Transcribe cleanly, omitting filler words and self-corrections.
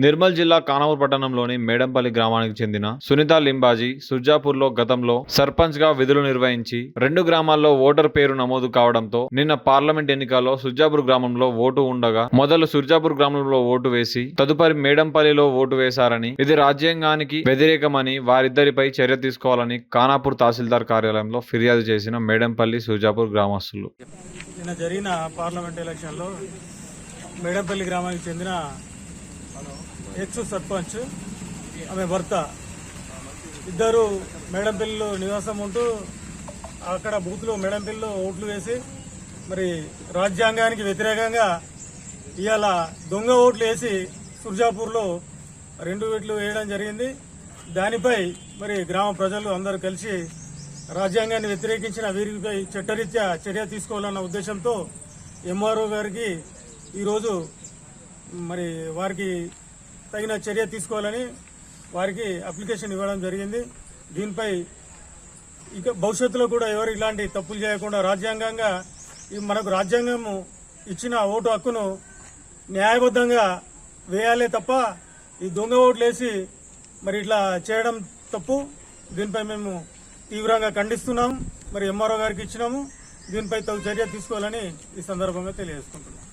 నిర్మల్ జిల్లా కానూరు పట్టణంలోని మేడంపల్లి గ్రామానికి చెందిన సునీత లింబాజీ సుర్జాపూర్లో గతంలో సర్పంచ్ గా విధులు నిర్వహించి 2 గ్రామాల్లో ఓటర్ పేరు నమోదు కావడంతో నిన్న పార్లమెంట్ ఎన్నికల్లో సుర్జాపూర్ గ్రామంలో ఓటు ఉండగా మొదలు సుర్జాపూర్ గ్రామంలో ఓటు వేసి తదుపరి మేడంపల్లిలో ఓటు వేశారని, ఇది రాజ్యాంగానికి వ్యతిరేకమని వారిద్దరిపై చర్య తీసుకోవాలని ఖానాపూర్ తహసీల్దార్ కార్యాలయంలో ఫిర్యాదు చేసిన మేడంపల్లి సుర్జాపూర్ గ్రామస్తులు. నిన్న జరిగిన పార్లమెంట్ ఎలక్షన్లో మేడంపల్లి గ్రామానికి చెందిన ఎక్స్ సర్పంచ్ ఆమె భర్త ఇద్దరు మేడంపల్లిలో నివాసం ఉంటూ అక్కడ బూత్లో మేడంపల్లిలో ఓట్లు వేసి మరి రాజ్యాంగానికి వ్యతిరేకంగా ఇవాళ దొంగ ఓట్లు వేసి సుర్జాపూర్లో 2 ఓట్లు వేయడం జరిగింది. దానిపై మరి గ్రామ ప్రజలు అందరూ కలిసి రాజ్యాంగాన్ని వ్యతిరేకించిన వీరిపై చట్టరీత్యా చర్య తీసుకోవాలన్న ఉద్దేశంతో ఎంఆర్ఓ గారికి ఈరోజు మరి వారికి తగిన చర్య తీసుకోవాలని వారికి అప్లికేషన్ ఇవ్వడం జరిగింది. దీనిపై ఇక భవిష్యత్తులో కూడా ఎవరు ఇలాంటి తప్పులు చేయకుండా రాజ్యాంగంగా మనకు రాజ్యాంగం ఇచ్చిన ఓటు హక్కును న్యాయబద్ధంగా వేయాలే తప్ప ఈ దొంగ ఓట్లు వేసి మరి ఇట్లా చేయడం తప్పు. దీనిపై మేము తీవ్రంగా ఖండిస్తున్నాము. మరి ఎంఆర్ఓ గారికి ఇచ్చినాము. దీనిపై తగు చర్య తీసుకోవాలని ఈ సందర్భంగా తెలియజేసుకుంటున్నాం.